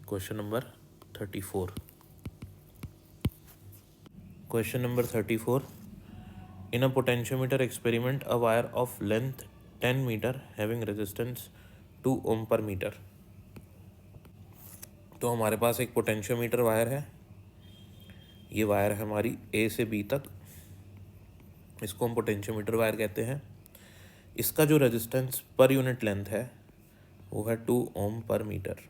Question number 34. Question number 34. In a potentiometer experiment, a wire of length 10 meter having resistance 2 ohm per meter. तो हमारे पास एक potentiometer wire है, ये wire है हमारी ए से बी तक, इसको हम पोटेंशियोमीटर वायर कहते हैं। इसका जो रेजिस्टेंस पर यूनिट लेंथ है वो है 2 ओम पर मीटर।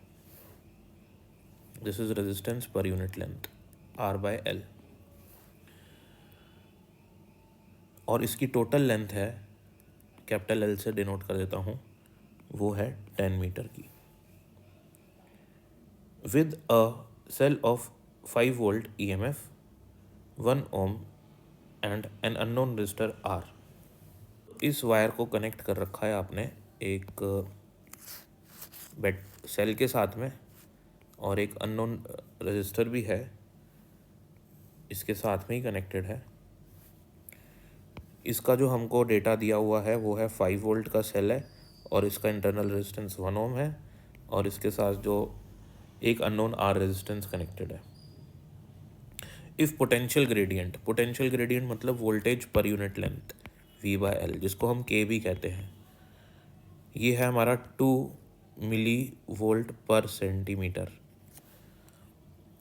दिस इज रेजिस्टेंस पर यूनिट लेंथ R/L। और इसकी टोटल लेंथ है, कैपिटल L से डिनोट कर देता हूँ, वो है 10 मीटर की। With a cell of 5 volt EMF 1 ohm and an unknown resistor R। इस वायर को कनेक्ट कर रखा है आपने एक बैट सेल के साथ में, और एक अननोन रेजिस्टर भी है इसके साथ में ही कनेक्टेड है। इसका जो हमको डेटा दिया हुआ है वो है 5 वोल्ट का सेल है, और इसका इंटरनल रेजिस्टेंस 1 ओम है, और इसके साथ जो एक अननोन R रेजिस्टेंस कनेक्टेड है। इफ़ पोटेंशियल ग्रेडियंट मतलब वोल्टेज पर यूनिट लेंथ V/L, जिसको हम K भी कहते हैं, ये है हमारा 2 मिली वोल्ट पर centimetre.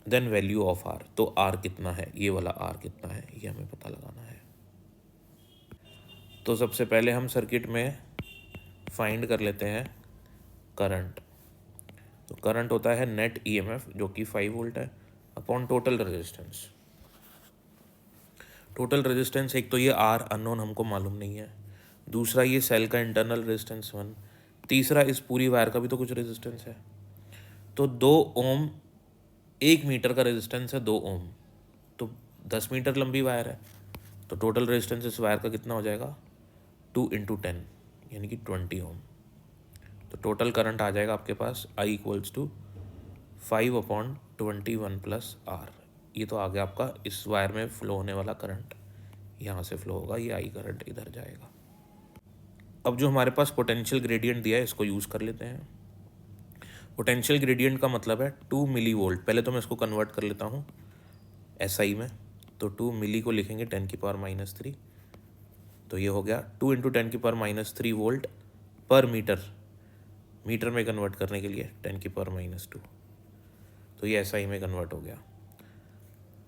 Then value of R, तो R कितना है, ये वाला R कितना है, ये हमें पता लगाना है। तो सबसे पहले हम सर्किट में फाइंड कर लेते हैं करंट। तो करंट होता है नेट EMF जो कि 5 वोल्ट है upon total resistance. Total resistance एक तो ये R अननोन हमको मालूम नहीं है, दूसरा ये सेल का इंटरनल रेजिस्टेंस 1, तीसरा इस पूरी वायर का भी तो कुछ रेजिस्टेंस है। तो 2 ओम, 1 मीटर का रेजिस्टेंस है 2 ओम, तो 10 मीटर लंबी वायर है, तो टोटल रेजिस्टेंस इस वायर का कितना हो जाएगा 2 × 10 यानी कि 20 ओम। तो टोटल करंट आ जाएगा आपके पास I = 5/21 + R। ये तो आ गया आपका इस वायर में फ्लो होने वाला करंट, यहाँ से फ्लो होगा, ये I करंट इधर जाएगा। अब जो हमारे पास पोटेंशियल ग्रेडियंट दिया है इसको यूज़ कर लेते हैं। पोटेंशियल ग्रेडियंट का मतलब है 2 मिली वोल्ट। पहले तो मैं इसको कन्वर्ट कर लेता हूँ SI में, तो 2 मिली को लिखेंगे 10⁻³ तो ये हो गया 2 × 10⁻³ वोल्ट पर मीटर। मीटर में कन्वर्ट करने के लिए 10⁻², तो ये SI में कन्वर्ट हो गया।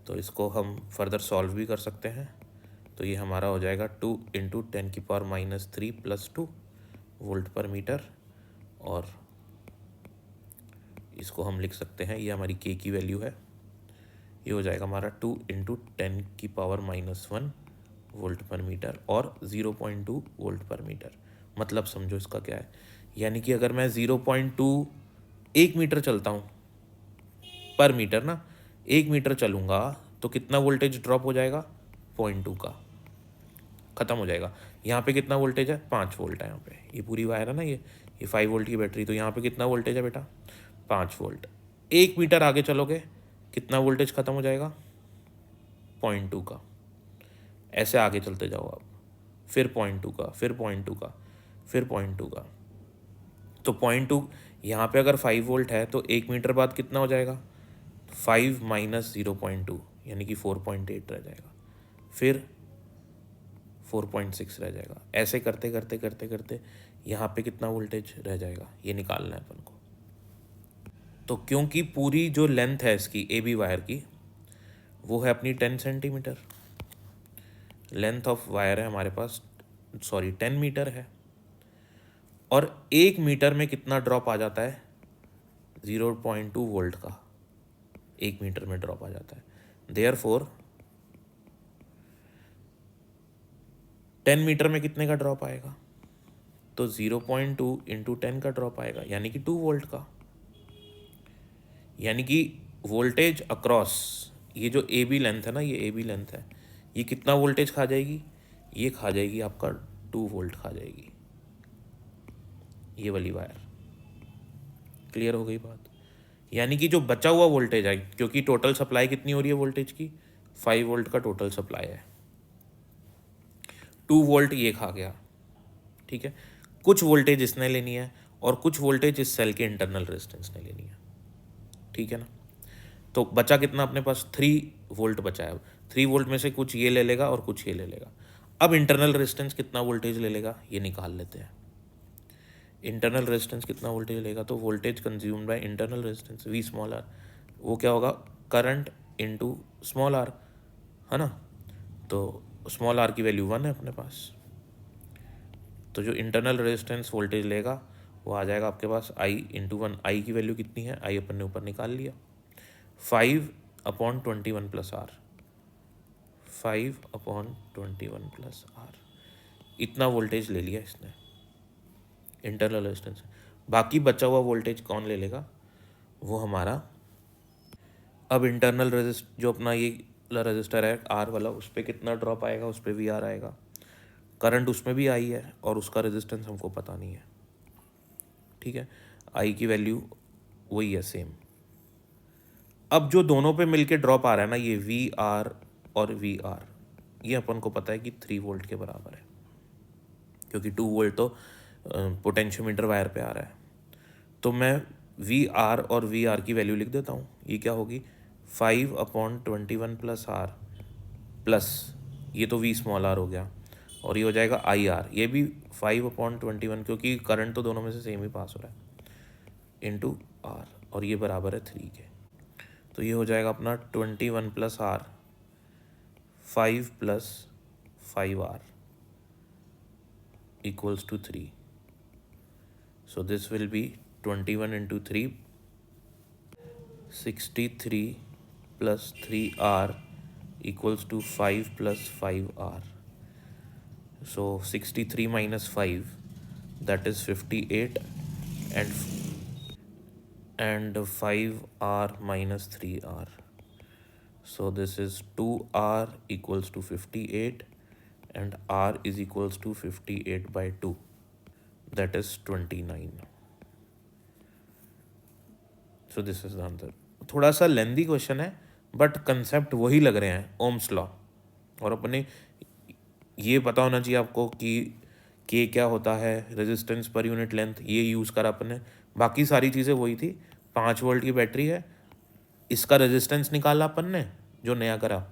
तो इसको हम फर्दर सॉल्व भी कर सकते हैं, तो ये हमारा हो जाएगा 2 × 10⁻³ + 2 वोल्ट पर मीटर, और इसको हम लिख सकते हैं, ये हमारी K की वैल्यू है, ये हो जाएगा हमारा 2 × 10⁻⁻1 वोल्ट पर मीटर और 0.2 वोल्ट पर मीटर। मतलब समझो इसका क्या है, यानी कि अगर मैं 0.2 1 मीटर चलता हूँ पर मीटर ना, 1 मीटर चलूँगा तो कितना वोल्टेज ड्रॉप हो जाएगा 0.2 का, ख़त्म हो जाएगा। यहाँ पे कितना वोल्टेज है 5 वोल्ट है, यहाँ पे ये पूरी वायर है ना, ये 5 वोल्ट की बैटरी, तो यहाँ पे कितना वोल्टेज है बेटा 5 वोल्ट। 1 मीटर आगे चलोगे कितना वोल्टेज ख़त्म हो जाएगा 0.2 का। ऐसे आगे चलते जाओ आप, फिर 0.2 का, फिर 0.2 का, फिर 0.2 का। तो 0.2 यहाँ पे अगर 5 वोल्ट है तो 1 मीटर बाद कितना हो जाएगा 5 - 0.2 यानी कि 4.8 रह जाएगा, फिर 4.6 रह जाएगा। ऐसे करते करते करते करते यहाँ पे कितना वोल्टेज रह जाएगा ये निकालना है अपन को। तो क्योंकि पूरी जो लेंथ है इसकी AB वायर की वो है अपनी 10 सेंटीमीटर, लेंथ ऑफ वायर है हमारे पास 10 मीटर है, और 1 मीटर में कितना ड्रॉप आ जाता है 0.2 वोल्ट का 1 मीटर में ड्रॉप आ जाता है। देयरफॉर 10 मीटर में कितने का ड्रॉप आएगा, तो 0.2 × 10 का ड्रॉप आएगा, यानी कि 2 वोल्ट का। यानी कि वोल्टेज अक्रॉस ये जो AB लेंथ है ना, ये AB लेंथ है, ये कितना वोल्टेज खा जाएगी, ये खा जाएगी आपका 2 वोल्ट खा जाएगी ये वाली वायर। क्लियर हो गई बात। यानी कि जो बचा हुआ वोल्टेज है, क्योंकि टोटल सप्लाई कितनी हो रही है वोल्टेज की 5 वोल्ट का टोटल सप्लाई है, 2 वोल्ट ये खा गया, ठीक है। कुछ वोल्टेज इसने लेनी है और कुछ वोल्टेज इस सेल के इंटरनल रेजिस्टेंस ने लेनी है, ठीक है ना। तो बचा कितना अपने पास, 3 वोल्ट बचा है। अब 3 वोल्ट में से कुछ ये ले लेगा और कुछ ये ले लेगा। अब इंटरनल रेजिस्टेंस कितना वोल्टेज ले लेगा ये निकाल लेते हैं। इंटरनल रेजिस्टेंस कितना वोल्टेज लेगा, तो voltage consumed by internal resistance V small r, वो क्या होगा, करंट इनटू स्मॉल आर, है ना। तो स्मॉल आर की वैल्यू 1 है अपने पास, तो जो इंटरनल रेजिस्टेंस वोल्टेज लेगा वो आ जाएगा आपके पास I/1। आई की वैल्यू कितनी है, आई अपन ने ऊपर निकाल लिया, 5/21 प्लस आर, 5/21 प्लस आर, इतना वोल्टेज ले लिया इसने इंटरनल रेजिस्टेंस। बाकी बचा हुआ वोल्टेज कौन ले लेगा, वो हमारा अब इंटरनल जो अपना ये रजिस्टर है आर वाला, उस पर कितना ड्रॉप आएगा, उस पर भी आर आएगा, करंट उसमें भी आई है और उसका रेजिस्टेंस हमको पता नहीं है, ठीक है। आई की वैल्यू वही है सेम। अब जो दोनों पे मिलके ड्रॉप आ रहा है ना, ये वी आर और वी आर, ये अपन को पता है कि 3 वोल्ट के बराबर है, क्योंकि 2 वोल्ट तो पोटेंशियोमीटर वायर पे आ रहा है। तो मैं वी आर और वी आर की वैल्यू लिख देता हूँ। ये क्या होगी, 5/21 प्लस आर प्लस, ये तो वी स्मॉल आर हो गया, और ये हो जाएगा आई आर, ये भी 5/21, क्योंकि करंट तो दोनों में से सेम ही पास हो रहा है, इंटू आर, और ये बराबर है 3 के। तो ये हो जाएगा अपना 21 plus r, 5 plus 5R equals to 3. So this will be 21 into 3, 63 plus 3R equals to 5 plus 5R. So 63 minus 5, that is 58, and 5R minus 3R. So this is 2R equals to 58, and R is equals to 58 by 2, that is 29. So this is the answer. थोड़ा सा lengthy question है, but concept वही लग रहे हैं, Ohm's law. और अपने ये पता होना चाहिए आपको कि के क्या होता है, रेजिस्टेंस पर यूनिट लेंथ, ये यूज़ करा अपने। बाकी सारी चीज़ें वही थी। 5 वोल्ट की बैटरी है, इसका रेजिस्टेंस निकाला अपन ने, जो नया करा,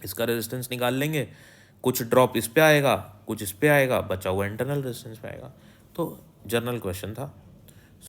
इसका रेजिस्टेंस निकाल लेंगे, कुछ ड्रॉप इस पे आएगा, कुछ इस पे आएगा, बचा हुआ इंटरनल रेजिस्टेंस पे आएगा। तो जनरल क्वेश्चन था।